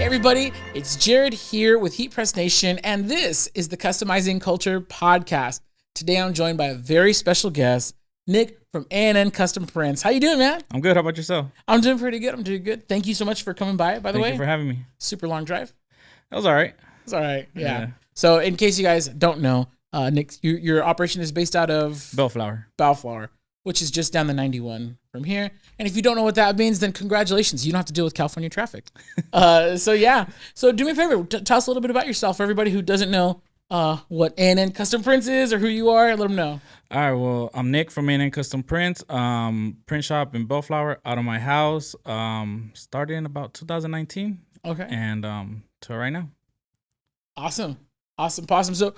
everybody, it's Jared here with Heat Press Nation, and this is the Customizing Culture podcast. Today I'm joined by a very special guest, Nick from A&N Custom Prints. How you doing, man? I'm good. How about yourself? I'm doing pretty good. Thank you so much for coming by the way. Thank you for having me. Super long drive. That was all right. It's all right, yeah. So in case you guys don't know, Nick, your operation is based out of Bellflower, which is just down the 91 from here. And if you don't know what that means, then congratulations. You don't have to deal with California traffic. So do me a favor. Tell us a little bit about yourself for everybody who doesn't know what A&N Custom Prints is or who you are. Let them know. All right. Well, I'm Nick from A&N Custom Prints. Print shop in Bellflower out of my house. Started in about 2019. Okay. And to right now. Awesome. So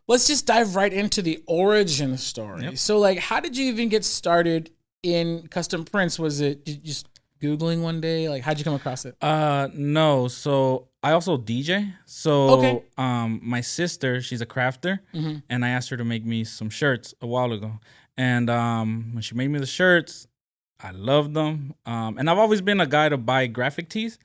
let's just dive right into the origin story. Yep. So like, how did you even get started in custom prints? Was it just Googling one day? Like, how'd you come across it? No. So I also DJ. So my sister, she's a crafter, and I asked her to make me some shirts a while ago. And when she made me the shirts, I loved them. And I've always been a guy to buy graphic tees.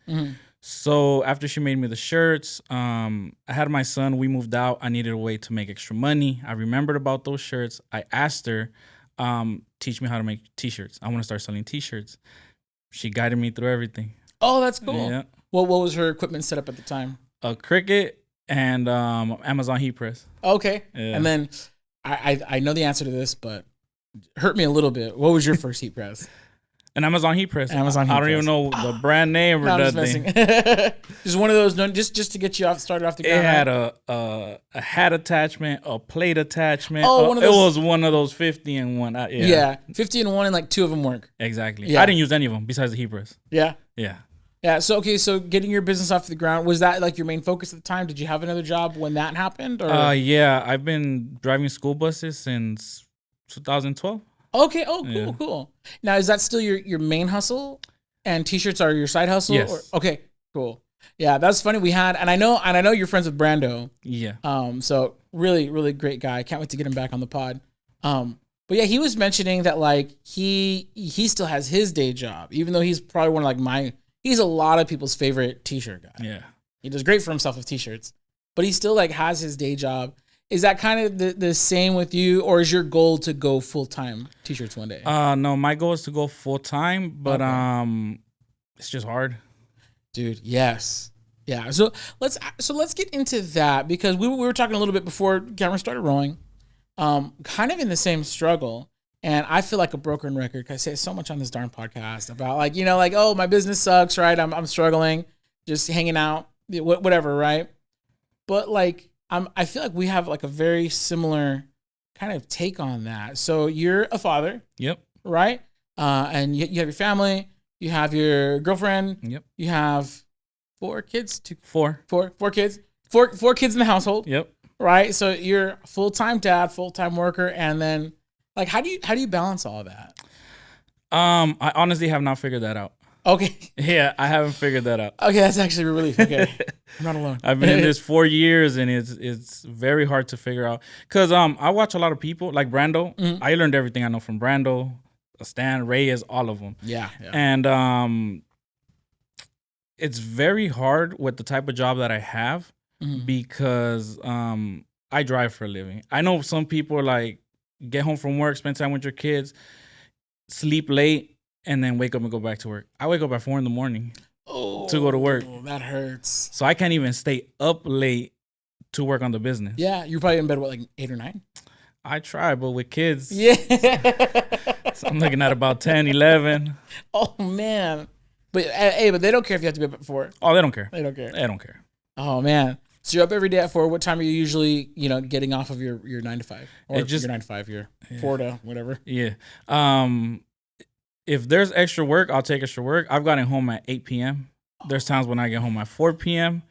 So after she made me the shirts, I had my son. We moved out. I needed a way to make extra money. I remembered about those shirts. I asked her, teach me how to make T-shirts. I want to start selling T-shirts. She guided me through everything. Oh, that's cool. Yeah. What was her equipment set up at the time? A Cricut and Amazon heat press. Okay. Yeah. And then I know the answer to this, but hurt me a little bit. What was your first heat press? An Amazon heat press. Amazon heat I don't press. even know the brand name or nothing. Just one of those, just to get you started off the ground. It had a hat attachment, a plate attachment. Oh, one of those. It was one of those 50 and one. Yeah, 50 and one, and like two of them work. Exactly. Yeah. I didn't use any of them besides the heat press. Yeah. Yeah. So getting your business off the ground, was that like your main focus at the time? Did you have another job when that happened? Or? Yeah, I've been driving school buses since 2012. Okay. Oh, cool. Now, is that still your main hustle, and T-shirts are your side hustle? Yes. Okay. Cool. Yeah, that's funny. We had, and I know you're friends with Brando. Yeah. So really, really great guy. Can't wait to get him back on the pod. But yeah, he was mentioning that like he still has his day job, even though he's probably one of he's a lot of people's favorite T-shirt guy. Yeah. He does great for himself with T-shirts, but he still like has his day job. Is that kind of the same with you, or is your goal to go full-time T-shirts one day? No, my goal is to go full-time, but it's just hard. Dude, yes. Yeah. So let's get into that, because we were talking a little bit before camera started rolling, kind of in the same struggle. And I feel like a broken record, because I say so much on this darn podcast about oh, my business sucks, right? I'm struggling, just hanging out, whatever, right? But like, I feel like we have like a very similar kind of take on that. So you're a father. Yep. Right? And you have your family, you have your girlfriend. Yep. You have 4 kids. Four Kids. Four kids in the household. Yep. Right? So you're a full-time dad, full-time worker, and then like how do you balance all of that? I honestly have not figured that out. Okay. Yeah, I haven't figured that out. Okay, that's actually a relief. Okay. I'm not alone. I've been in this 4 years, and it's very hard to figure out. Because I watch a lot of people, like Brando. I learned everything I know from Brando, Stan, Reyes, all of them. Yeah. And it's very hard with the type of job that I have, because I drive for a living. I know some people like get home from work, spend time with your kids, sleep late, and then wake up and go back to work. I wake up at 4 a.m. to go to work. That hurts. So I can't even stay up late to work on the business. Yeah, you're probably in bed, like 8 or 9? I try, but with kids, yeah. So I'm looking at about 10, 11. Oh, man. But they don't care if you have to be up at 4. Oh, they don't care. They don't care. They don't care. Oh, man. So you're up every day at 4. What time are you usually, getting off of your 9 to 5? Or your 9 to 5, your 4 to whatever? Yeah. If there's extra work, I'll take extra work. I've gotten home at 8 p.m. There's times when I get home at 4 p.m.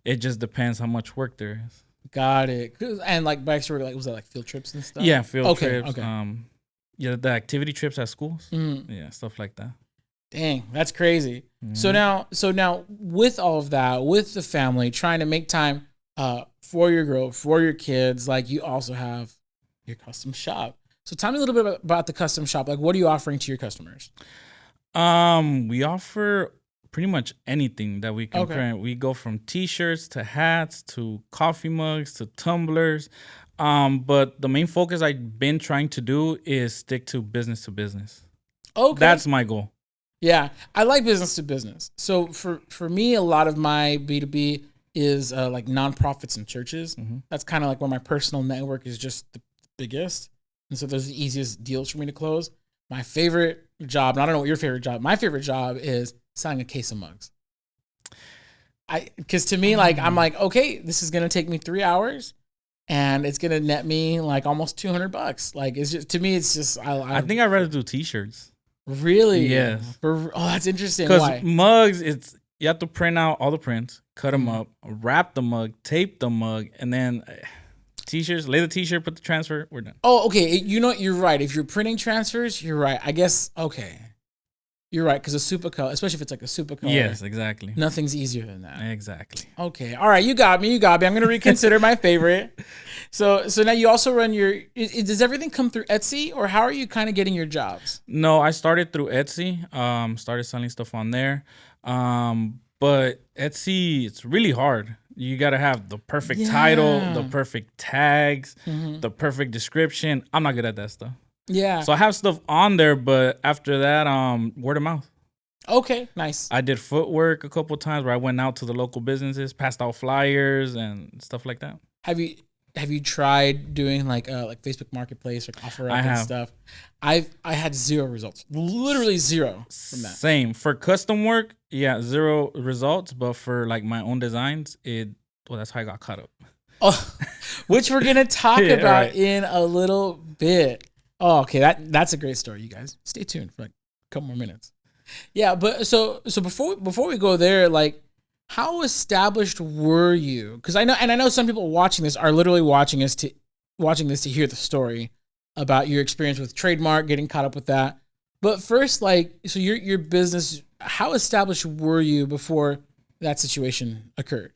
It just depends how much work there is. Got it. And like by extra work, was that like field trips and stuff? Yeah, field trips. Okay. The activity trips at schools. Yeah, stuff like that. Dang, that's crazy. So now with all of that, with the family, trying to make time for your girl, for your kids, like you also have your custom shop. So tell me a little bit about the custom shop. Like, what are you offering to your customers? We offer pretty much anything that we can print. We go from T-shirts to hats to coffee mugs to tumblers. But the main focus I've been trying to do is stick to business. Okay. That's my goal. Yeah, I like business to business. So for me, a lot of my B2B is like nonprofits and churches. Mm-hmm. That's kind of like where my personal network is just the biggest. And so those are the easiest deals for me to close. My favorite job, and I don't know what your favorite job, my favorite job is selling a case of mugs. Because to me, like, I'm like, okay, this is going to take me 3 hours and it's going to net me like almost $200. Like, it's just, to me, it's just, I think I'd rather do T-shirts. Really? Yes. That's interesting. Because mugs, you have to print out all the prints, cut them up, wrap the mug, tape the mug, and then T-shirts, lay the T-shirt, put the transfer, we're done. Oh, okay. You know what? You're right. If you're printing transfers, you're right. I guess, okay. You're right, because a super color, especially if it's like a super color. Yes, exactly. Nothing's easier than that. Exactly. Okay. All right. You got me. I'm going to reconsider my favorite. So now you also run does everything come through Etsy, or how are you kind of getting your jobs? No, I started through Etsy. Started selling stuff on there. But Etsy, it's really hard. You got to have the perfect title, the perfect tags, the perfect description. I'm not good at that stuff. Yeah. So I have stuff on there, but after that, word of mouth. Okay, nice. I did footwork a couple of times where I went out to the local businesses, passed out flyers and stuff like that. Have you tried doing like Facebook Marketplace or OfferUp and stuff? I had 0 results. Literally 0 from that. Same. For custom work, 0 results, but for like my own designs, that's how I got caught up. Oh, which we're going to talk about in a little bit. Oh, okay. That's a great story, you guys. Stay tuned for like a couple more minutes. Yeah, but so before we go there, like, how established were you? Because I know some people watching this are literally watching this to hear the story about your experience with trademark, getting caught up with that. But first, like, so your business, how established were you before that situation occurred?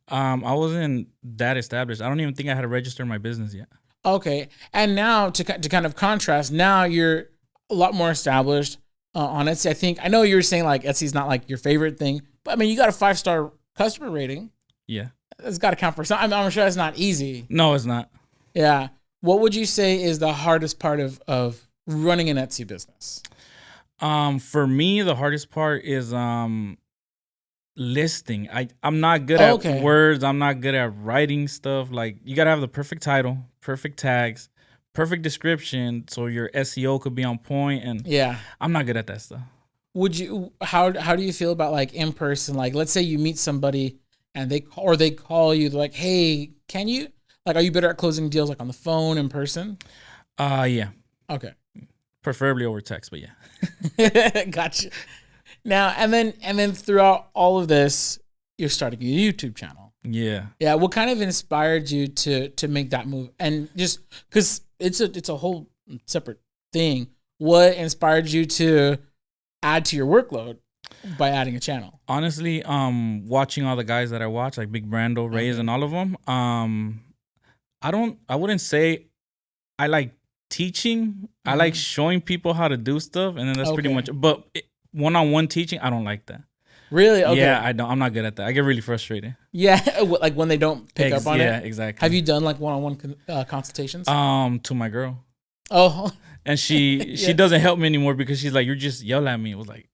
I wasn't that established. I don't even think I had to register my business yet. Okay. And now to kind of contrast, now you're a lot more established on Etsy. I know you were saying like Etsy's not like your favorite thing, but I mean, you got a 5-star customer rating. Yeah. It's got to count for something. I'm sure it's not easy. No, it's not. Yeah. What would you say is the hardest part of running an Etsy business? For me, the hardest part is listing. I'm not good at words. I'm not good at writing stuff. Like, you gotta have the perfect title, perfect tags, perfect description, so your SEO could be on point. And I'm not good at that stuff. How do you feel about like in person? Like, let's say you meet somebody and they call you, they're like, hey, can you, like, are you better at closing deals like on the phone, in person? Yeah. Okay. Preferably over text, but yeah. Gotcha. Now, and then throughout all of this, you're starting a YouTube channel. Yeah. Yeah. What kind of inspired you to make that move? And just because it's a whole separate thing, what inspired you to add to your workload by adding a channel? Honestly, watching all the guys that I watch, like Big Brando, Reyes, and all of them, I wouldn't say I like teaching. I like showing people how to do stuff, and then that's pretty much. But one-on-one teaching, I don't like that. Really? Okay. Yeah, I don't. I'm not good at that. I get really frustrated. Yeah, like when they don't pick up on it. Yeah, exactly. Have you done like one-on-one consultations? To my girl. Oh. And she doesn't help me anymore because she's like, you're just yell at me. It was like,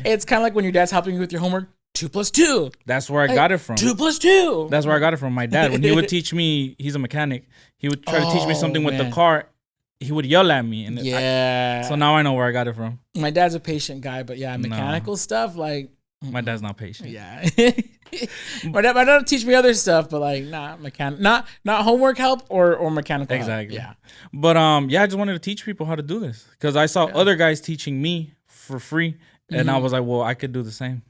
it's kind of like when your dad's helping you with your homework. 2 + 2. That's where I got it from. 2 + 2. That's where I got it from. My dad, when he would teach me, he's a mechanic. He would try to teach me something with the car. He would yell at me, and so now I know where I got it from. My dad's a patient guy, but mechanical stuff, like, my dad's not patient. Yeah. my dad would teach me other stuff, but like not homework help or mechanical exactly. help. Yeah. But I just wanted to teach people how to do this because I saw other guys teaching me for free, and I was like, well, I could do the same.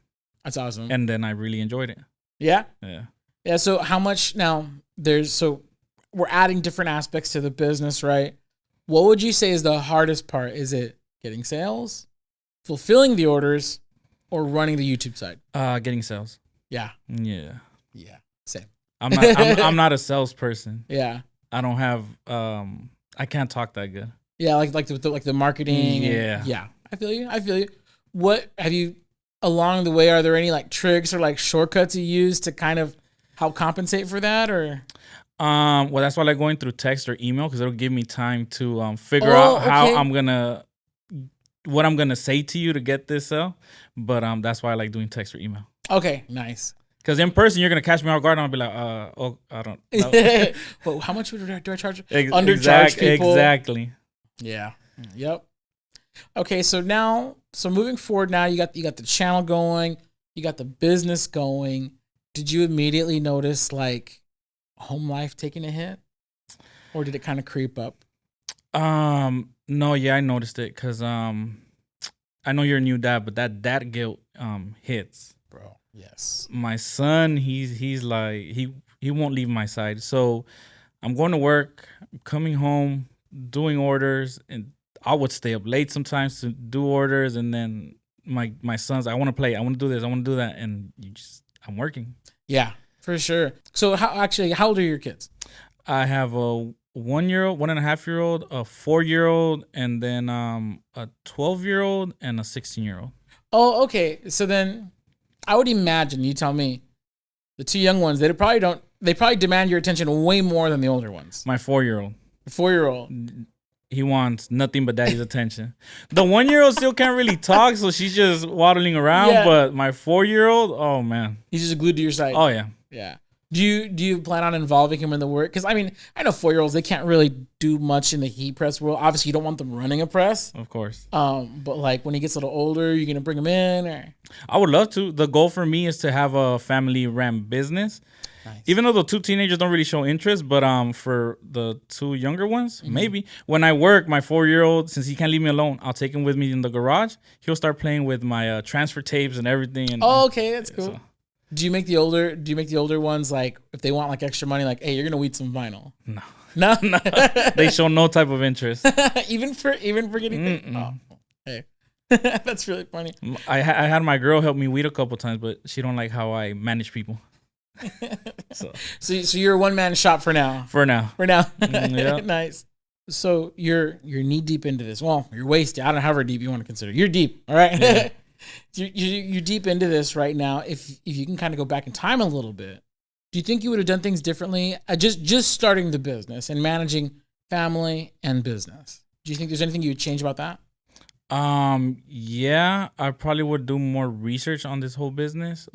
That's awesome. And then I really enjoyed it. Yeah. Yeah. Yeah. So how much now? We're adding different aspects to the business, right? What would you say is the hardest part? Is it getting sales, fulfilling the orders, or running the YouTube side? Getting sales. Yeah. Yeah. Yeah. Same. I'm not a salesperson. Yeah. I don't have. I can't talk that good. Yeah, like the marketing. Yeah. Yeah. I feel you. What have you? along the way, are there any like tricks or like shortcuts you use to kind of help compensate for that? Or well, that's why I like going through text or email because it'll give me time to figure out how what I'm gonna say to you to get this sale. But that's why I like doing text or email. Okay, nice. Because in person, you're gonna catch me off guard, and I'll be like, oh, I don't know. Well, how much do I charge? Undercharge people. Exactly. Yeah. Yep. Okay, so moving forward, now you got the channel going, you got the business going. Did you immediately notice like home life taking a hit, or did it kind of creep up? No, yeah, I noticed it because I know you're a new dad, but that dad guilt hits. Bro, yes. My son, he's like he won't leave my side. So I'm going to work, coming home, doing orders, and I would stay up late sometimes to do orders, and then my son's, I want to play, I want to do this, I want to do that, and I'm working. Yeah, for sure. So how old are your kids? I have a 1-year-old, 1.5-year-old, a 4-year-old, and then a 12-year-old and a 16-year-old. Oh, okay. So then I would imagine, you tell me, the two young ones, they probably demand your attention way more than the older ones. My 4-year-old. The 4-year-old. He wants nothing but daddy's attention. The 1-year-old still can't really talk, so she's just waddling around. Yeah. But my 4-year-old, oh man, he's just glued to your side. Oh yeah, yeah. Do you plan on involving him in the work? Because I mean, I know 4-year-olds, they can't really do much in the heat press world. Obviously, you don't want them running a press, of course. But like when he gets a little older, you're gonna bring him in, or? I would love to. The goal for me is to have a family-run business. Nice. Even though the two teenagers don't really show interest, but for the two younger ones, maybe. When I work, my 4-year-old, since he can't leave me alone, I'll take him with me in the garage. He'll start playing with my transfer tapes and everything. And, okay, that's cool. So. Do you make the older ones, like, if they want like extra money, like, hey, you're gonna weed some vinyl? No. They show no type of interest. even for getting. Oh, hey. That's really funny. I had my girl help me weed a couple times, but she don't like how I manage people. So you're a one-man shop for now. Yeah. Nice. So you're knee deep into this. Well, you're waist deep. I don't know however deep you want to consider. You're deep. All right. Yeah. You're deep into this right now. If you can kind of go back in time a little bit, do you think you would have done things differently? Just starting the business and managing family and business. Do you think there's anything you would change about that? Yeah, I probably would do more research on this whole business.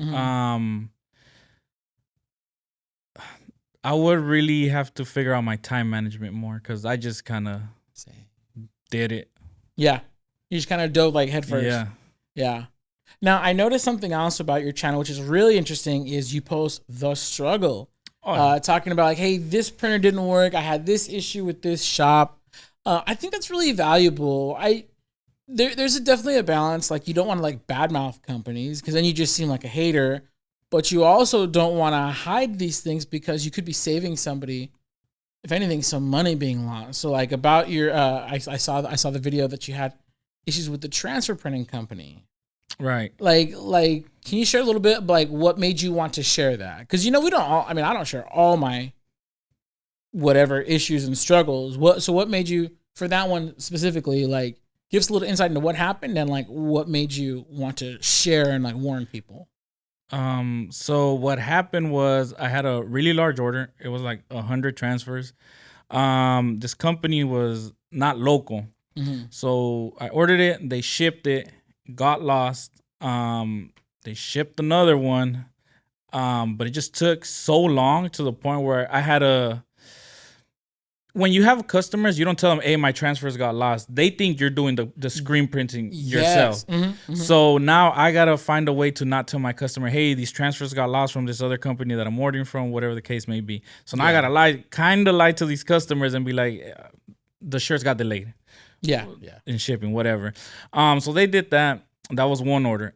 I would really have to figure out my time management more because I just kind of did it. Yeah. You just kind of dove like head first. Yeah. Now, I noticed something else about your channel, which is really interesting, is you post the struggle. Talking about like, hey, this printer didn't work. I had this issue with this shop. I think that's really valuable. There's definitely a balance. Like, you don't want to like badmouth companies because then you just seem like a hater. But you also don't want to hide these things because you could be saving somebody, if anything, some money being lost. So like about your, I saw the video that you had issues with the transfer printing company. Right. Like, can you share a little bit like what made you want to share that? Because I don't share all my whatever issues and struggles. What made you, for that one specifically, like give us a little insight into what happened and like what made you want to share and like warn people. So what happened was I had a really large order. It was like 100 transfers. This company was not local. So I ordered it, they shipped it, got lost. They shipped another one. But it just took so long to the point where I had when you have customers, you don't tell them, hey, my transfers got lost. They think you're doing the screen printing yourself. So now I got to find a way to not tell my customer, hey, these transfers got lost from this other company that I'm ordering from, whatever the case may be. So now I got to kind of lie to these customers and be like, the shirts got delayed. Yeah. In shipping, whatever. So they did that. That was one order.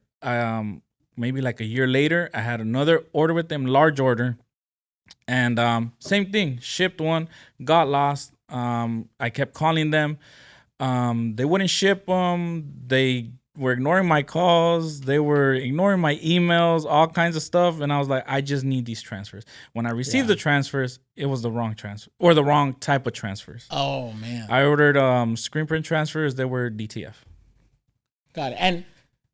Maybe like a year later, I had another order with them, large order. And same thing, shipped one, got lost. I kept calling them. They wouldn't ship them. They were ignoring my calls. They were ignoring my emails, all kinds of stuff. And I was like, I just need these transfers. When I received the transfers, it was the wrong transfer or the wrong type of transfers. Oh, man. I ordered screen print transfers. They were DTF. Got it. And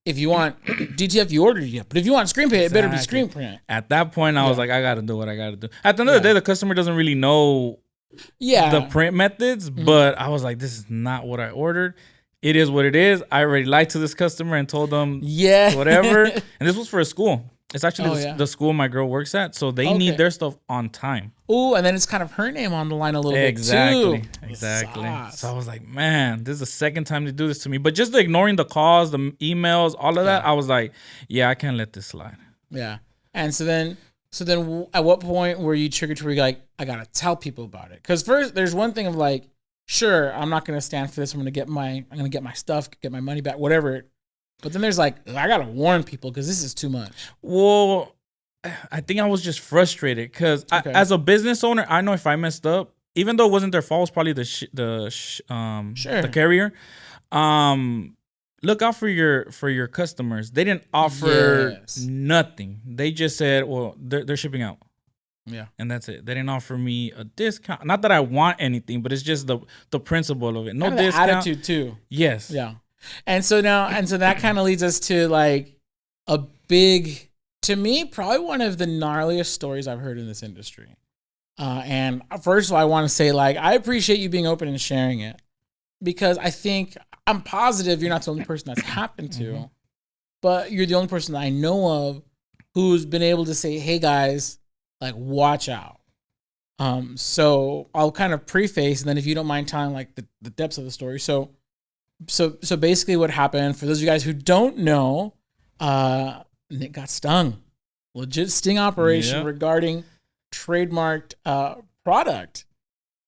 if you want DTF, you order DTF. But if you want screen print, it better be screen print. At that point, I was like, I got to do what I got to do. At the end of the day, the customer doesn't really know the print methods, but I was like, this is not what I ordered. It is what it is. I already lied to this customer and told them whatever. And this was for a school. It's actually the school my girl works at. So they need their stuff on time. Ooh, and then it's kind of her name on the line a little bit too. Exactly. So I was like, man, this is the second time they do this to me. But just ignoring the calls, the emails, all of that, I was like, yeah, I can't let this slide. Yeah. And so then at what point were you triggered to where you're like, I got to tell people about it? Because first, there's one thing of like, sure, I'm not going to stand for this. I'm going to get my stuff, get my money back, whatever. But then there's like, I got to warn people because this is too much. Well, I think I was just frustrated because as a business owner, I know if I messed up, even though it wasn't their fault, it was probably the carrier. Look out for your customers. They didn't offer nothing. They just said, well, they're shipping out. Yeah. And that's it. They didn't offer me a discount. Not that I want anything, but it's just the principle of it. No discount. Attitude too. Yes. Yeah. And so that kind of leads us to like a big, to me, probably one of the gnarliest stories I've heard in this industry. And first of all, I want to say like, I appreciate you being open and sharing it because I'm positive you're not the only person that's happened to, but you're the only person that I know of who's been able to say, hey guys, like, watch out. So I'll kind of preface, and then if you don't mind telling like the depths of the story. So basically what happened, for those of you guys who don't know, Nick got stung. Legit sting operation regarding trademarked product.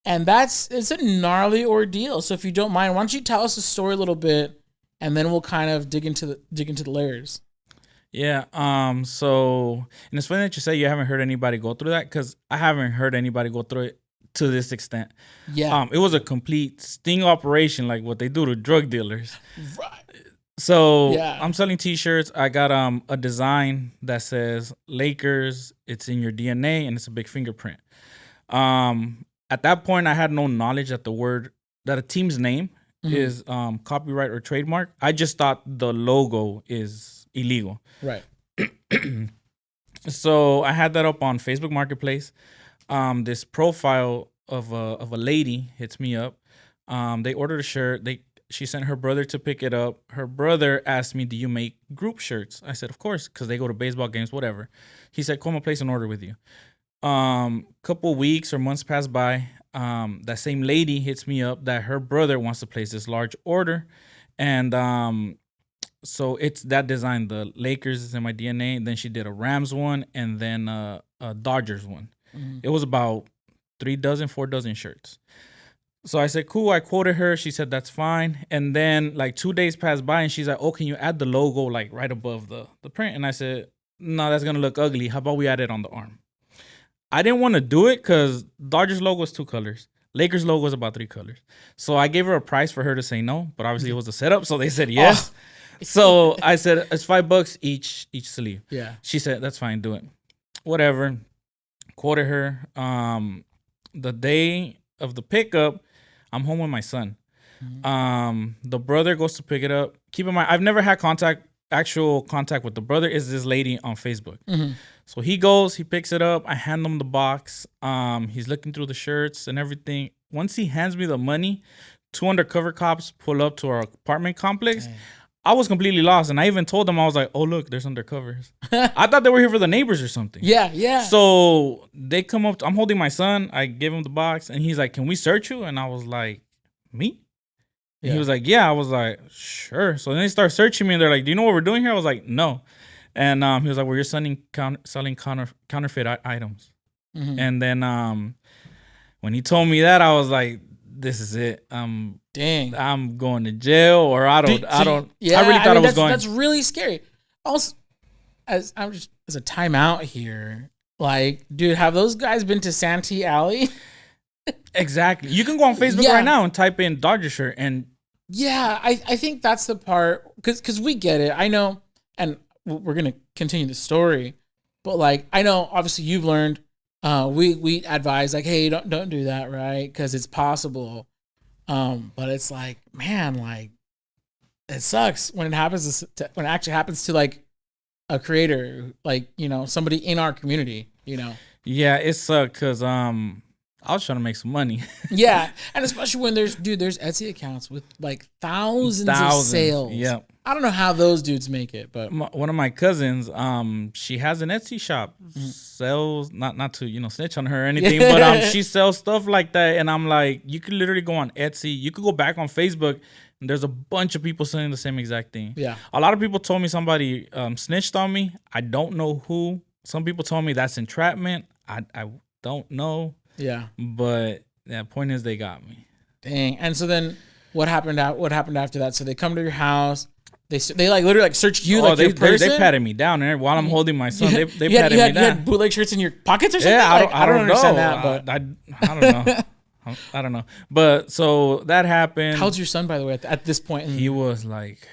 And it's a gnarly ordeal. So if you don't mind, why don't you tell us the story a little bit, and then we'll kind of dig into the layers. Yeah. So, and it's funny that you say you haven't heard anybody go through that because I haven't heard anybody go through it to this extent. Yeah. It was a complete sting operation, like what they do to drug dealers. Right. So I'm selling T-shirts. I got a design that says Lakers. It's in your DNA, and it's a big fingerprint. At that point, I had no knowledge that a team's name is copyright or trademark. I just thought the logo is illegal. Right. So I had that up on Facebook Marketplace. This profile of a lady hits me up. They ordered a shirt. She sent her brother to pick it up. Her brother asked me, do you make group shirts? I said, of course, because they go to baseball games, whatever. He said, come and place an order with you. Couple weeks or months pass by. That same lady hits me up that her brother wants to place this large order. And so it's that design. The Lakers is in my DNA. Then she did a Rams one and then a Dodgers one. Mm-hmm. It was about 4 dozen shirts. So I said, cool. I quoted her. She said, that's fine. And then like 2 days passed by and she's like, oh, can you add the logo like right above the print? And I said, no, that's going to look ugly. How about we add it on the arm? I didn't want to do it because Dodgers logo is 2 colors. Lakers logo is about 3 colors. So I gave her a price for her to say no, but obviously it was a setup. So they said yes. Oh. So I said, it's $5 each sleeve. Yeah. She said, that's fine. Do it. Whatever. Quoted her. The day of the pickup, I'm home with my son. Mm-hmm. The brother goes to pick it up. Keep in mind, I've never had actual contact with the brother. Is this lady on Facebook. Mm-hmm. So he goes, he picks it up. I hand him the box. He's looking through the shirts and everything. Once he hands me the money, 2 undercover cops pull up to our apartment complex. Dang. I was completely lost. And I even told them, I was like, oh, look, there's undercovers. I thought they were here for the neighbors or something. Yeah. So they come up. I'm holding my son. I give him the box. And he's like, can we search you? And I was like, me? Yeah. He was like, yeah. I was like, sure. So then they start searching me. And they're like, do you know what we're doing here? I was like, no. And he was like, well, you're selling counterfeit items. Mm-hmm. And then when he told me that, I was like, this is it. Dang. I'm going to jail, or I really thought I was going. That's really scary. Also, as a timeout here, like, dude, have those guys been to Santee Alley? Exactly. You can go on Facebook right now and type in Dodger shirt, and I think that's the part, because we get it. I know, and we're gonna continue the story, but like, I know obviously you've learned. We advise like, hey, don't do that, right? Because it's possible. But it's like, man, like, it sucks when it happens when it actually happens to like a creator, like, you know, somebody in our community, you know. Yeah, it sucked because I was trying to make some money. Yeah, and especially when there's Etsy accounts with like thousands of sales. Yeah, I don't know how those dudes make it, but one of my cousins, she has an Etsy shop, sells not to snitch on her or anything, but she sells stuff like that, and I'm like, you could literally go on Etsy, you could go back on Facebook, and there's a bunch of people selling the same exact thing. Yeah, a lot of people told me somebody snitched on me. I don't know who. Some people told me that's entrapment. I don't know. Yeah, but the point is they got me. Dang. And so then what happened after that? So they come to your house. They like literally like searched you like your person. They patted me down there while I'm holding my son. They patted me down. You had bootleg shirts in your pockets or something? Yeah, I don't understand that, but I don't know. I don't know. But so that happened. How's your son, by the way, at this point? He was like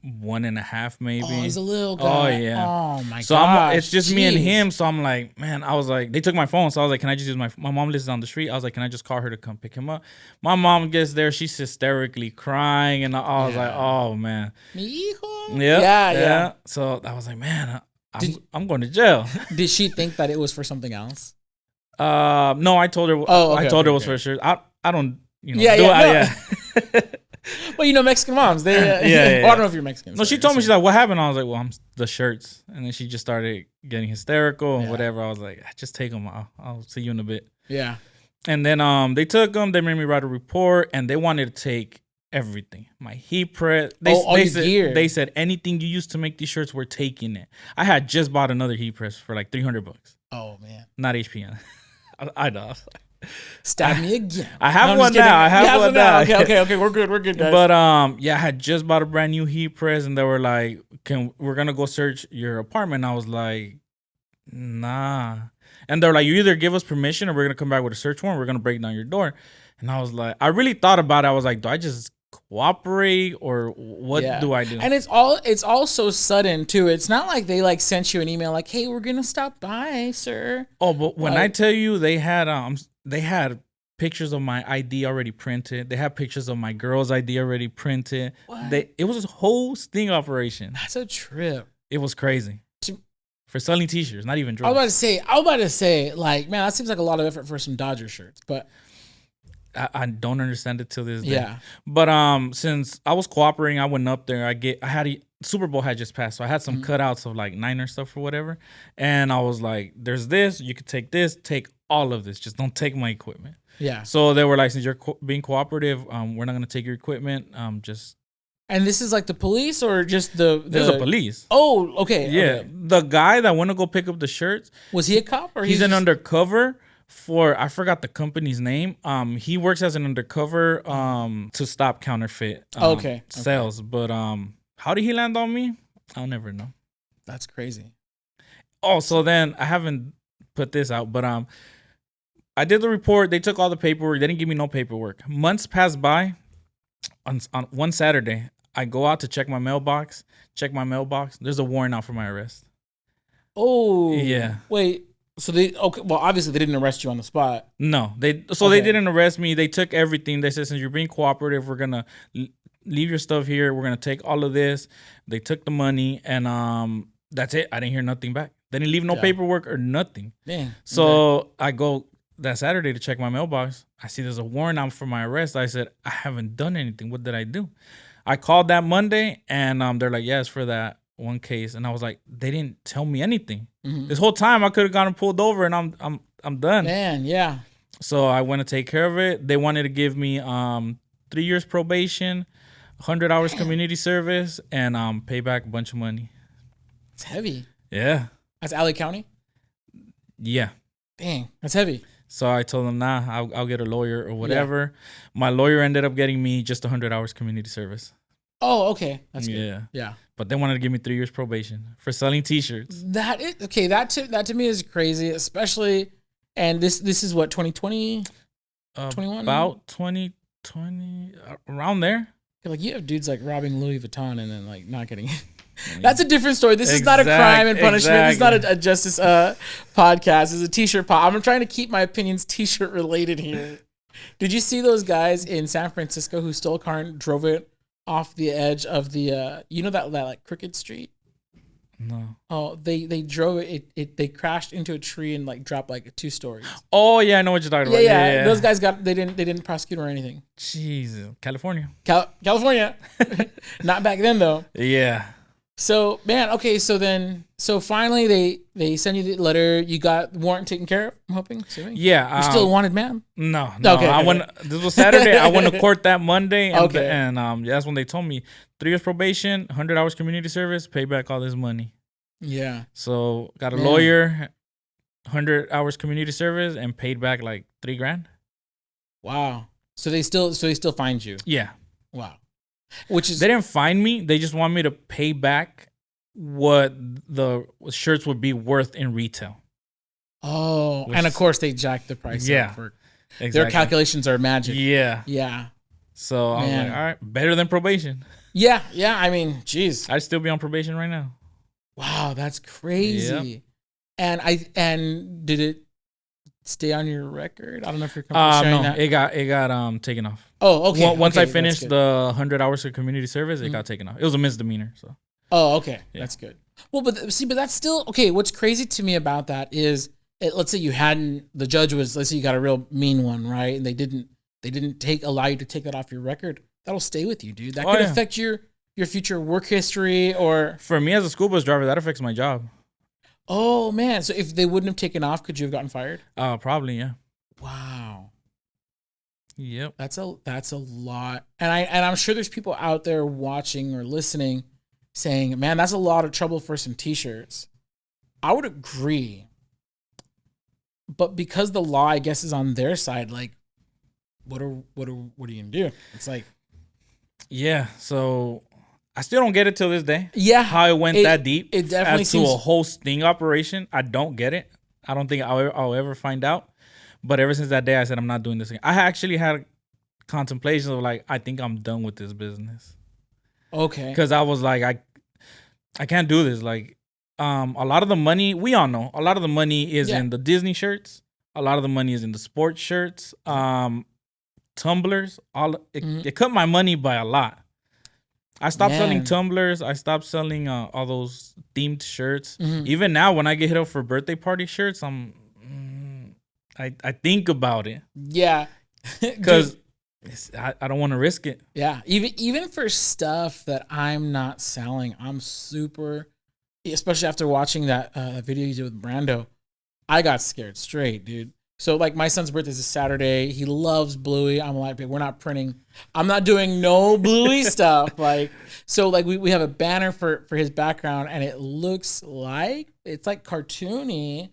1.5 maybe. Oh, he's a little guy. Oh yeah. Oh my god. So it's just me and him. So I'm like, man, I was like, they took my phone. So I was like, can I just use my mom lives down the street. I was like, can I just call her to come pick him up? My mom gets there. She's hysterically crying. And I was like, oh man. Mi hijo? Yeah. So I was like, man, I'm going to jail. Did she think that it was for something else? No, I told her. I told her it was for sure. I don't, yeah. Well, you know, Mexican moms, they I don't know if you're Mexican. No, she told me, she's like, what happened? I was like, well, I'm the shirts. And then she just started getting hysterical and whatever. I was like, just take them. I'll see you in a bit. Yeah. And then they took them. They made me write a report, and they wanted to take everything. My heat press. They said anything you used to make these shirts, we're taking it. I had just bought another heat press for like $300. Oh man. Not HPN. I know. Stab me again. I have one now. I have one now. Okay. We're good, guys. But I had just bought a brand new heat press, and they were like, we're gonna go search your apartment. I was like, nah. And they're like, you either give us permission or we're gonna come back with a search warrant. We're gonna break down your door. And I was like, I really thought about it. I was like, do I just cooperate or what do I do? And it's all so sudden too. It's not like they like sent you an email like, hey, we're gonna stop by, sir. Oh, but when I tell you they had pictures of my ID already printed. They had pictures of my girl's ID already printed. What? It was a whole sting operation. That's a trip. It was crazy. For selling t-shirts, not even drugs. I was about to say, like, man, that seems like a lot of effort for some Dodger shirts, but I don't understand it till this day. Yeah. But since I was cooperating, I went up there. Super Bowl had just passed, so I had some cutouts of like Niner stuff or whatever. And I was like, there's this, you could take this, take all of this. Just don't take my equipment. Yeah. So they were like, since you're being cooperative, we're not going to take your equipment. Just. And this is like the police or just the There's a police. Oh, okay. Yeah. Okay. The guy that went to go pick up the shirts. Was he a cop or he's an undercover for, I forgot the company's name. He works as an undercover to stop counterfeit sales. But how did he land on me? I'll never know. That's crazy. Oh, so then I haven't put this out, but I did the report. They took all the paperwork. They didn't give me no paperwork. Months passed by. On one Saturday, I go out to check my mailbox. There's a warrant out for my arrest. Oh. Yeah. Wait. So well, obviously they didn't arrest you on the spot. No. They didn't arrest me. They took everything. They said, since you're being cooperative, we're going to leave your stuff here. We're going to take all of this. They took the money, and that's it. I didn't hear nothing back. They didn't leave no paperwork or nothing. Damn. So I go that Saturday to check my mailbox. I see there's a warrant out for my arrest. I said, I haven't done anything. What did I do? I called that Monday, and they're like, yeah, it's for that one case. And I was like, they didn't tell me anything. Mm-hmm. This whole time I could have gotten pulled over, and I'm done. Man, yeah. So I went to take care of it. They wanted to give me 3 years probation, 100 hours community service, and pay back a bunch of money. It's heavy. Yeah. That's LA County? Yeah. Dang, that's heavy. So I told them, nah, I'll get a lawyer or whatever. Yeah. My lawyer ended up getting me just 100 hours community service. Oh, okay. That's good. Yeah. But they wanted to give me 3 years probation for selling t-shirts. That to me is crazy, especially, and this is what, 2020? 21? About 2020, around there. Like, you have dudes like robbing Louis Vuitton and then like not getting it. That's a different story. This is not a crime and punishment. This is not a justice podcast. It's a t-shirt pod. I'm trying to keep my opinions t-shirt related here. Did you see those guys in San Francisco who stole a car and drove it off the edge of the you know that like Crooked Street. No. Oh, they drove it. They crashed into a tree and like dropped like 2 stories. Oh yeah, I know what you're talking about. Yeah. Those guys they didn't prosecute or anything. Jesus, California. California, not back then though. Yeah. So man, okay. So finally they send you the letter. You got warrant taken care of. I'm hoping. Assuming. Yeah. You're still a wanted man. No. Okay. I went. This was Saturday. I went to court that Monday. And, Okay. And that's when they told me 3 years probation, 100 hours community service, pay back all this money. Yeah. So got a lawyer, 100 hours community service, and paid back like $3,000. Wow. So they still find you. Yeah. Wow. Which is they didn't fine me. They just want me to pay back what the shirts would be worth in retail. Oh, and of course they jacked the price up for exactly. Their calculations are magic. Yeah. Yeah. So I was like, all right, better than probation. Yeah. Yeah. I mean, geez. I'd still be on probation right now. Wow, that's crazy. Yep. And did it stay on your record? I don't know if you're comfortable sharing that. It got taken off. Oh, okay. Once I finished the 100 hours of community service, it got taken off. It was a misdemeanor. So. Oh, okay. Yeah. That's good. Well, but that's still okay. What's crazy to me about that is, let's say the judge was, let's say you got a real mean one, right? And they didn't allow you to take that off your record. That'll stay with you, dude. That could affect your future work history or. For me as a school bus driver, that affects my job. Oh man! So if they wouldn't have taken off, could you have gotten fired? Probably, yeah. Wow. Yep. That's a lot, and I'm sure there's people out there watching or listening, saying, "Man, that's a lot of trouble for some t-shirts." I would agree, but because the law, I guess, is on their side, like, what are you gonna do? It's like, yeah. So I still don't get it till this day. Yeah, how it went that deep. It definitely seems to a whole sting operation. I don't get it. I don't think I'll ever find out. But ever since that day, I said I'm not doing this again. I actually had contemplations of like, I think I'm done with this business. Okay. Because I was like, I can't do this. Like, a lot of the money, we all know, a lot of the money is in the Disney shirts. A lot of the money is in the sports shirts, tumblers. It cut my money by a lot. I stopped selling tumblers. I stopped selling all those themed shirts. Mm-hmm. Even now, when I get hit up for birthday party shirts, I think about it. Yeah, because I don't want to risk it. Yeah, even for stuff that I'm not selling, I'm super. Especially after watching that video you did with Brando, I got scared straight, dude. So like my son's birthday is a Saturday. He loves Bluey. I'm like, we're not printing. I'm not doing no Bluey stuff. Like, so like we have a banner for his background and it looks like it's like cartoony,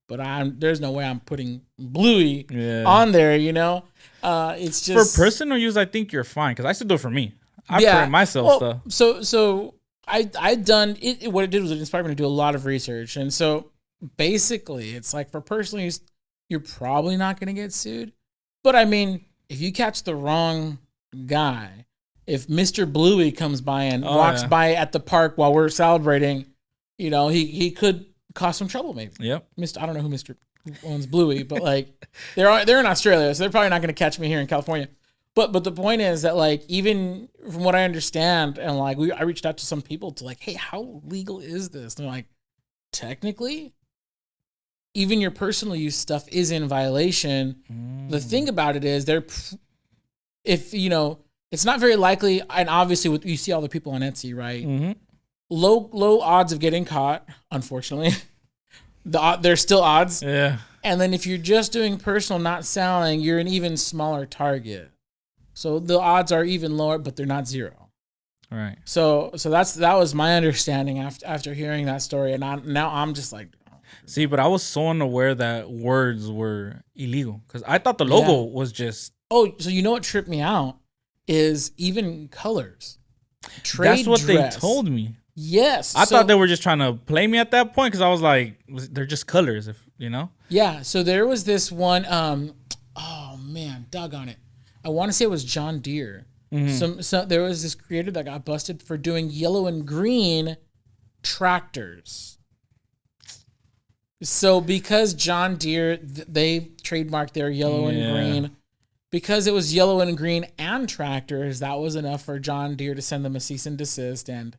but there's no way I'm putting Bluey on there, you know? It's just for personal use, I think you're fine because I still do it for me. I print myself stuff. So I done it. What it did was it inspired me to do a lot of research. And so basically it's like for personal use, you're probably not going to get sued. But I mean, if you catch the wrong guy, if Mr. Bluey comes by and walks by at the park while we're celebrating, you know, he could cause some trouble maybe. Yep. I don't know who owns Bluey, but like they're in Australia, so they're probably not going to catch me here in California. But the point is that like even from what I understand, and like I reached out to some people to like, hey, how legal is this? And they're like, technically, even your personal use stuff is in violation. The thing about it is if you know, it's not very likely, and obviously you see all the people on Etsy, right? Mm-hmm. Low odds of getting caught, unfortunately. There's still odds. Yeah. And then if you're just doing personal, not selling, you're an even smaller target. So the odds are even lower, but they're not zero. Right. So that was my understanding after hearing that story, and now I'm just like. See, but I was so unaware that words were illegal because I thought the logo was just. Oh, so you know what tripped me out is even colors. That's what they told me. Yes. I thought they were just trying to play me at that point because I was like, they're just colors, if you know? Yeah. So there was this one, oh man, doggone it. I want to say it was John Deere. Mm-hmm. So there was this creator that got busted for doing yellow and green tractors. So because John Deere, they trademarked their yellow and green, because it was yellow and green and tractors, that was enough for John Deere to send them a cease and desist and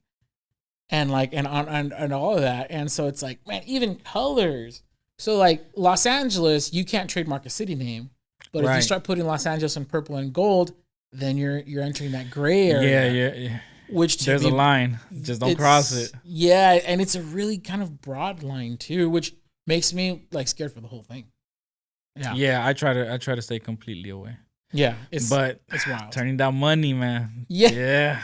all of that. And so it's like, man, even colors. So like Los Angeles, you can't trademark a city name, but if you start putting Los Angeles in purple and gold, then you're entering that gray area. Yeah. Which there's a line, just don't cross it. Yeah, and it's a really kind of broad line too, which makes me like scared for the whole thing. Yeah, I try to stay completely away. Yeah, it's wild. Turning down money, man. Yeah.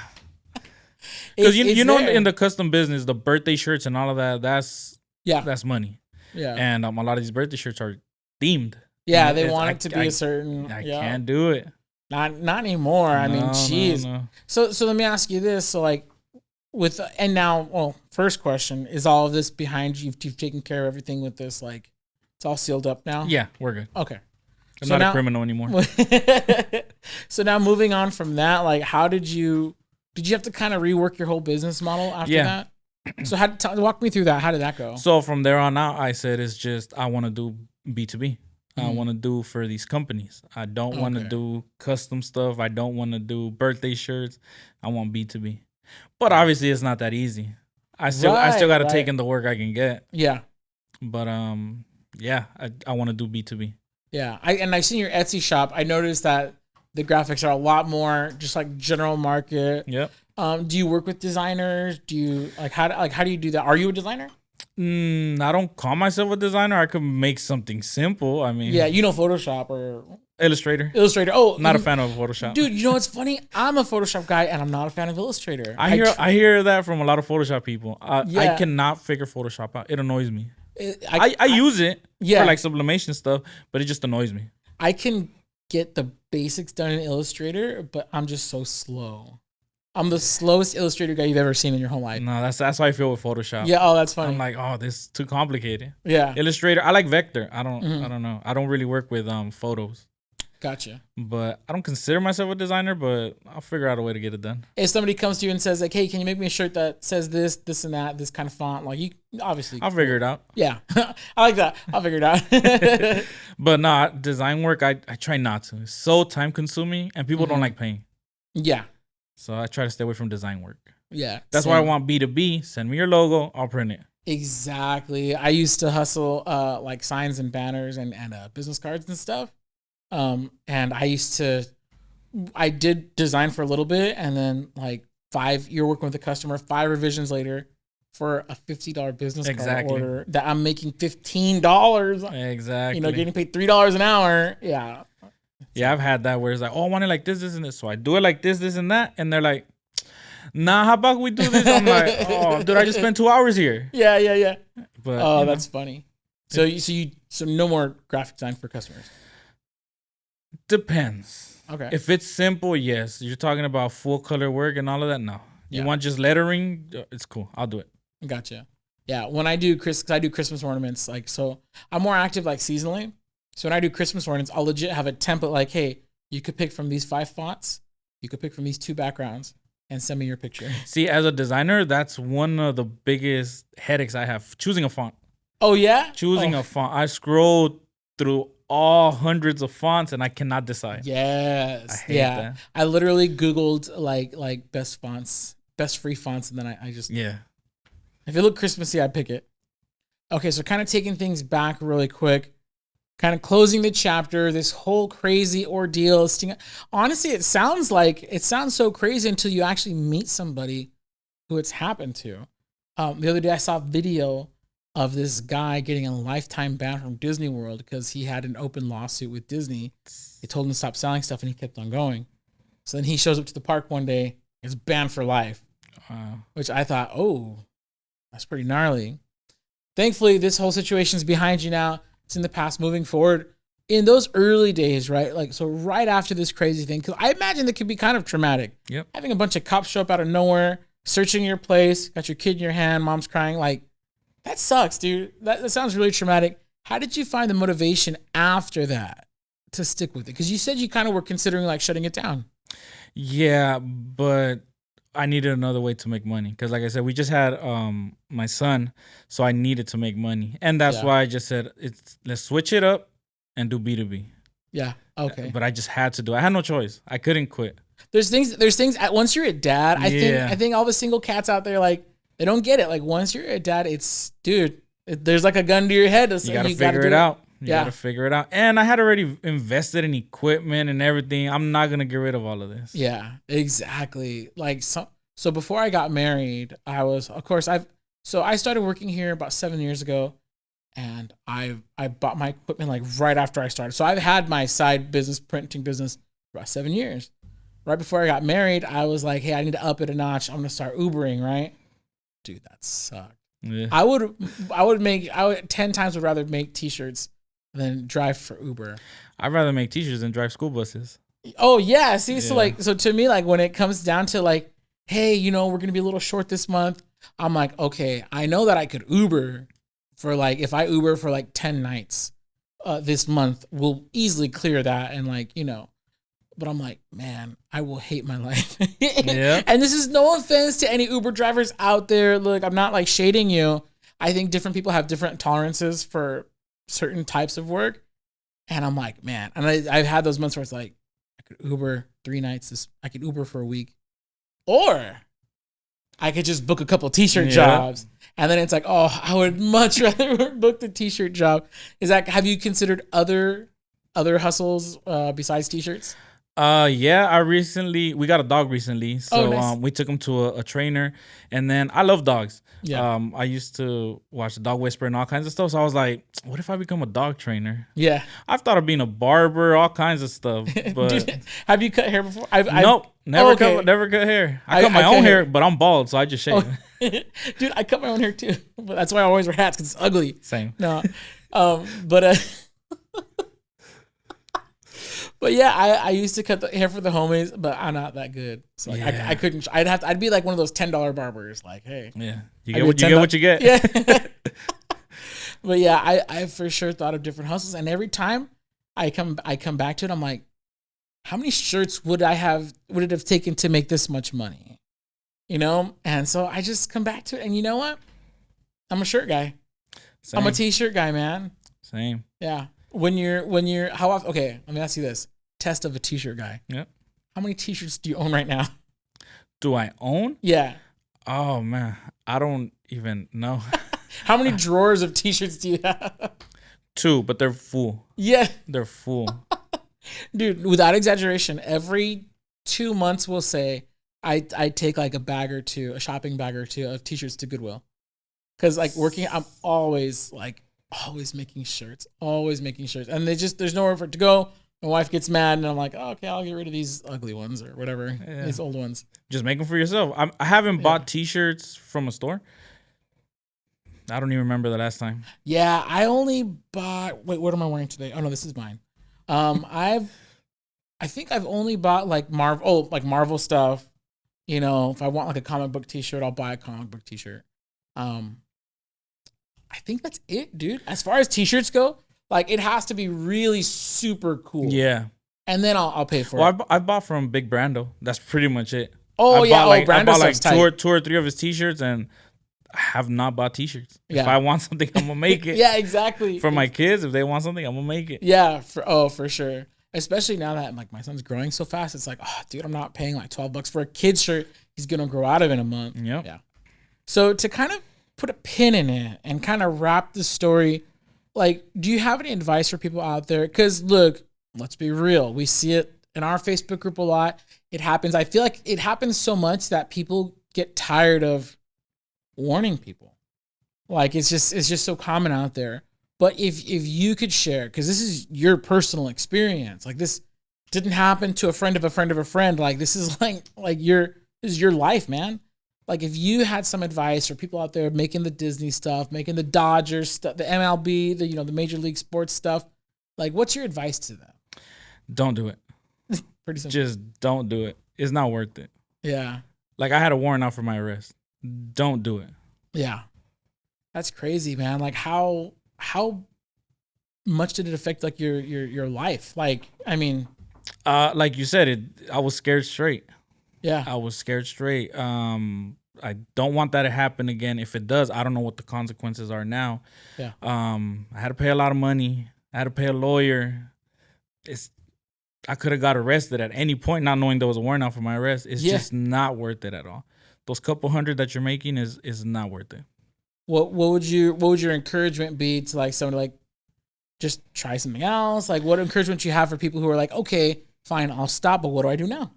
Because you know, in the custom business, the birthday shirts and all of that, that's money. Yeah. And a lot of these birthday shirts are themed. Yeah, they want it to be a certain. I can't do it. Not anymore. I mean, jeez. No. So let me ask you this. So like first question, is all of this behind you? You've taken care of everything with this, like it's all sealed up now? Yeah, we're good. Okay. I'm not a criminal anymore. So now moving on from that, like how did you have to kind of rework your whole business model after that? So walk me through that. How did that go? So from there on out, I said it's just I want to do B2B. I want to do for these companies. I don't want to do custom stuff. I don't want to do birthday shirts. I want B2B. But obviously it's not that easy. I still got to take in the work I can get. Yeah. But I want to do B2B. Yeah. I've seen your Etsy shop. I noticed that the graphics are a lot more just like general market. Yep. Do you work with designers? Do you how do you do that? Are you a designer? I don't call myself a designer. I could make something simple. I mean, Photoshop or Illustrator. Oh, not a fan of Photoshop, dude. You know what's funny? I'm a Photoshop guy, and I'm not a fan of Illustrator. I hear that from a lot of Photoshop people. I cannot figure Photoshop out. It annoys me. I use it for like sublimation stuff, but it just annoys me. I can get the basics done in Illustrator, but I'm just so slow. I'm the slowest Illustrator guy you've ever seen in your whole life. No, that's how I feel with Photoshop. Yeah, that's funny. I'm like, this is too complicated. Yeah. Illustrator, I like Vector. I don't know. I don't really work with photos. Gotcha. But I don't consider myself a designer, but I'll figure out a way to get it done. If somebody comes to you and says like, "Hey, can you make me a shirt that says this, and that, this kind of font?" Like you obviously I'll figure it out. Yeah. I like that. I'll figure it out. But design work I try not to. It's so time consuming and people don't like paying. Yeah. So I try to stay away from design work. Yeah. That's why I want B2B. Send me your logo. I'll print it. Exactly. I used to hustle like signs and banners and business cards and stuff. And I did design for a little bit, and then like you're working with the customer, 5 revisions later for a $50 business card order that I'm making $15. Exactly. Getting paid $3 an hour. Yeah. Yeah, I've had that where it's like, I want it like this, and this. So I do it like this, and that. And they're like, nah, how about we do this? I'm like, dude, I just spent 2 hours here. Yeah. But that's funny. So no more graphic design for customers. Depends. Okay. If it's simple, yes. You're talking about full color work and all of that, no. You want just lettering, it's cool. I'll do it. Gotcha. Yeah, when I do Christmas ornaments, like, so I'm more active like seasonally. So when I do Christmas ornaments, I'll legit have a template like, hey, you could pick from these 5 fonts, you could pick from these 2 backgrounds, and send me your picture. See, as a designer, that's one of the biggest headaches I have, choosing a font. Oh, yeah? Choosing a font. I scroll through all hundreds of fonts and I cannot decide. Yes. I hate that. I literally Googled like best fonts, best free fonts, and then I just... Yeah. If it looked Christmassy, I'd pick it. Okay, so kind of taking things back really quick. Kind of closing the chapter, this whole crazy ordeal. Honestly, it sounds so crazy until you actually meet somebody who it's happened to. The other day, I saw a video of this guy getting a lifetime ban from Disney World because he had an open lawsuit with Disney. They told him to stop selling stuff, and he kept on going. So then he shows up to the park one day, is banned for life. Which I thought, oh, that's pretty gnarly. Thankfully, this whole situation is behind you now. It's in the past. Moving forward, in those early days, right? Like, so right after this crazy thing, because I imagine that could be kind of traumatic. Yep. Having a bunch of cops show up out of nowhere, searching your place, got your kid in your hand, mom's crying. Like, that sucks, dude. That sounds really traumatic. How did you find the motivation after that to stick with it? Because you said you kind of were considering like shutting it down. Yeah, but I needed another way to make money. Because like I said, we just had my son, so I needed to make money. And that's why I just said, let's switch it up and do B2B. Yeah. Okay. But I just had to do it. I had no choice. I couldn't quit. There's things once you're a dad, I think all the single cats out there, like, they don't get it. Like, once you're a dad, it's, dude, there's like a gun to your head. You gotta figure it out. You gotta figure it out. And I had already invested in equipment and everything. I'm not gonna get rid of all of this. Yeah, exactly. Like, so before I got married, I was, of course, I started working here about 7 years ago, and I bought my equipment like right after I started. So I've had my side business, printing business, for about 7 years. Right before I got married, I was like, hey, I need to up it a notch. I'm gonna start Ubering, right? Dude, that sucked. Yeah. I would 10 times would rather make t-shirts than drive for Uber. I'd rather make t-shirts than drive school buses. Oh yeah. See, so to me, like, when it comes down to like, hey, you know, we're gonna be a little short this month, I'm like, okay, I know that I could Uber for, like, if I Uber for like 10 nights this month, we'll easily clear that, and, like, you know. But I'm like, man, I will hate my life. Yeah. And this is no offense to any Uber drivers out there. Look, I'm not like shading you. I think different people have different tolerances for certain types of work. And I'm like, man, and I've had those months where it's like, I could Uber 3 nights. I could Uber for a week. Or I could just book a couple t-shirt jobs. And then it's like, oh, I would much rather book the t-shirt job. Have you considered other hustles besides t-shirts? Yeah, we got a dog recently. So nice. we took him to a trainer, and then I love dogs. Yeah. I used to watch The Dog Whisperer and all kinds of stuff. So I was like, what if I become a dog trainer? Yeah. I've thought of being a barber, all kinds of stuff. But Dude, have you cut hair before? Nope, never cut hair. I cut my own hair, but I'm bald, so I just shave. Dude, I cut my own hair too. But that's why I always wear hats, because it's ugly. Same. No. But yeah, I used to cut the hair for the homies, but I'm not that good. So like, I couldn't. I'd be like one of those $10 barbers. Like, hey, yeah, you get what you get. Yeah. But yeah, I for sure thought of different hustles, and every time I come back to it, I'm like, how many shirts would it have taken to make this much money? You know, and so I just come back to it, and you know what? I'm a shirt guy. Same. I'm a t-shirt guy, man. Same. Yeah. When you're how often? Okay, let me ask you this: test of a t-shirt guy. Yep. How many t-shirts do you own right now? Do I own? Yeah. Oh man, I don't even know. How many drawers of t-shirts do you have? 2, but they're full. Yeah. They're full. Dude, without exaggeration, every 2 months we'll say I take like a shopping bag or two of t-shirts to Goodwill. Cause like working, I'm always making shirts. And there's nowhere for it to go. My wife gets mad, and I'm like, oh, okay, I'll get rid of these ugly ones or whatever, these old ones. Just make them for yourself. I haven't bought t-shirts from a store. I don't even remember the last time. Yeah, I only bought. Wait, what am I wearing today? Oh no, this is mine. I think I've only bought like Marvel stuff. You know, if I want like a comic book t-shirt, I'll buy a comic book t-shirt. I think that's it, dude. As far as t-shirts go, like, it has to be really super cool. Yeah. And then I'll pay for it. I bought from Big Brando. That's pretty much it. Oh, yeah. I bought like tight. two or three of his t-shirts, and I have not bought t-shirts. Yeah. If I want something, I'm going to make it. Yeah, exactly. For my kids, if they want something, I'm going to make it. Yeah. For sure. Especially now that like my son's growing so fast. It's like, oh, dude, I'm not paying like $12 for a kid's shirt. He's going to grow out of in a month. Yep. Yeah. So to kind of put a pin in it and kind of wrap the story, like, do you have any advice for people out there? Because look, let's be real. We see it in our Facebook group a lot. It happens. I feel like it happens so much that people get tired of warning people. Like, it's just so common out there. But if you could share, because this is your personal experience, like, this didn't happen to a friend of a friend of a friend. Like, this is this is your life, man. Like, if you had some advice for people out there making the Disney stuff, making the Dodgers stuff, the MLB, the Major League Sports stuff, like, what's your advice to them? Don't do it. Pretty simple. Just don't do it. It's not worth it. Yeah. Like, I had a warrant out for my arrest. Don't do it. Yeah. That's crazy, man. Like, how much did it affect like your life? Like, I mean, like you said, I was scared straight. Yeah. I was scared straight. I don't want that to happen again. If it does, I don't know what the consequences are now. Yeah. I had to pay a lot of money. I had to pay a lawyer. I could have got arrested at any point, not knowing there was a warrant out for my arrest. It's Yeah. just not worth it at all. Those couple hundred that you're making is not worth it. What would your encouragement be to like someone like just try something else? Like what encouragement you have for people who are like, okay, fine, I'll stop, but what do I do now?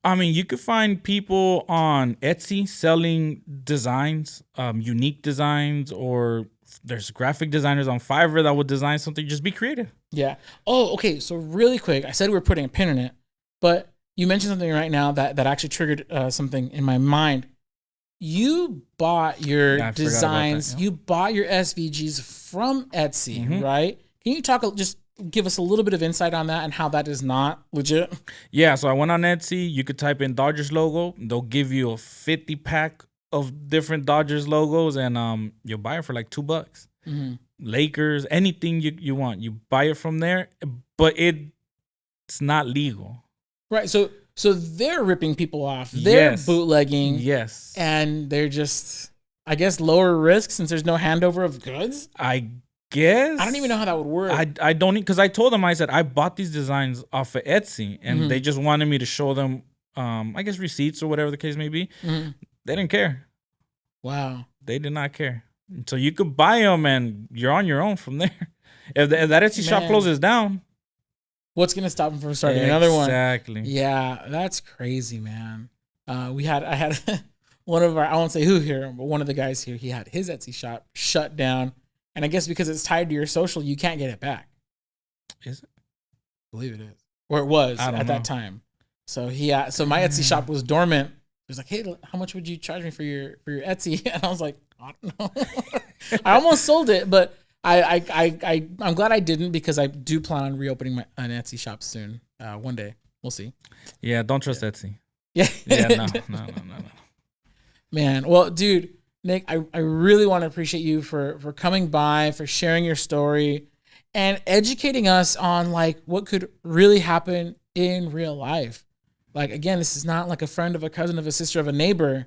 I mean, you could find people on Etsy selling designs, unique designs, or there's graphic designers on Fiverr that would design something. Just be creative. Yeah. Oh, okay. So really quick, I said we were putting a pin in it, but you mentioned something right now that actually triggered something in my mind. You bought your designs, you bought your SVGs from Etsy, right? Can you just give us a little bit of insight on that and how that is not legit? Yeah, so I went on Etsy. You could type in Dodgers logo. They'll give you a 50 pack of different Dodgers logos, and you'll buy it for like $2. Lakers, anything you want. You buy it from there, but it's not legal. Right, so they're ripping people off. They're bootlegging. Yes. And they're just, I guess, lower risk since there's no handover of goods? I guess. I don't even know how that would work. I don't, because I told them, I said, I bought these designs off of Etsy, and they just wanted me to show them, I guess, receipts or whatever the case may be. They didn't care. Wow. They did not care. So you could buy them, and you're on your own from there. If that Etsy shop closes down, what's going to stop them from starting another one? Exactly. Yeah, that's crazy, man. I had one of our, I won't say who here, but one of the guys here, he had his Etsy shop shut down. And I guess because it's tied to your social, you can't get it back. Is it? I believe it is. Or it was at that time. So so my Etsy shop was dormant. He was like, hey, how much would you charge me for your Etsy? And I was like, I don't know. I almost sold it, but I'm glad I didn't, because I do plan on reopening an Etsy shop soon. One day. We'll see. Yeah, don't trust Etsy. Yeah. No. Man, well, dude, Nick, I really want to appreciate you for coming by, for sharing your story, and educating us on like what could really happen in real life. Like, again, this is not like a friend of a cousin of a sister of a neighbor.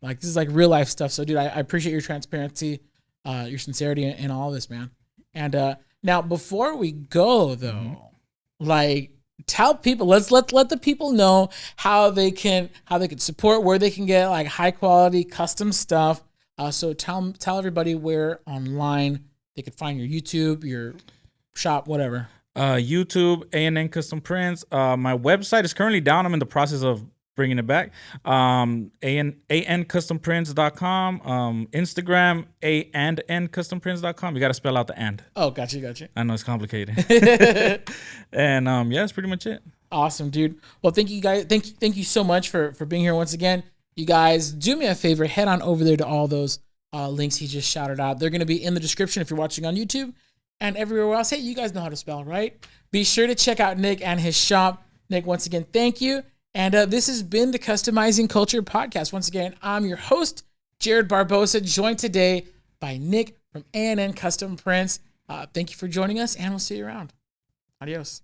Like, this is like real life stuff. So, dude, I appreciate your transparency, your sincerity in all this, man. And now, before we go, though, like, tell people, let the people know how they can support, where they can get like high quality custom stuff. So tell everybody where online they could find your YouTube, your shop, whatever. YouTube, A&N Custom Prints. My website is currently down. I'm in the process of bringing it back. ANCustomPrints.com. Instagram, A&N-Customprints.com. You got to spell out the and. Oh, gotcha. I know it's complicated. And yeah, that's pretty much it. Awesome, dude. Well, thank you guys. Thank you so much for being here once again. You guys, do me a favor, head on over there to all those links he just shouted out. They're going to be in the description if you're watching on YouTube and everywhere else. Hey, you guys know how to spell, right? Be sure to check out Nick and his shop. Nick, once again, thank you. And this has been the Customizing Culture Podcast. Once again, I'm your host, Jared Barbosa, joined today by Nick from A&N Custom Prints. Thank you for joining us, and we'll see you around. Adios.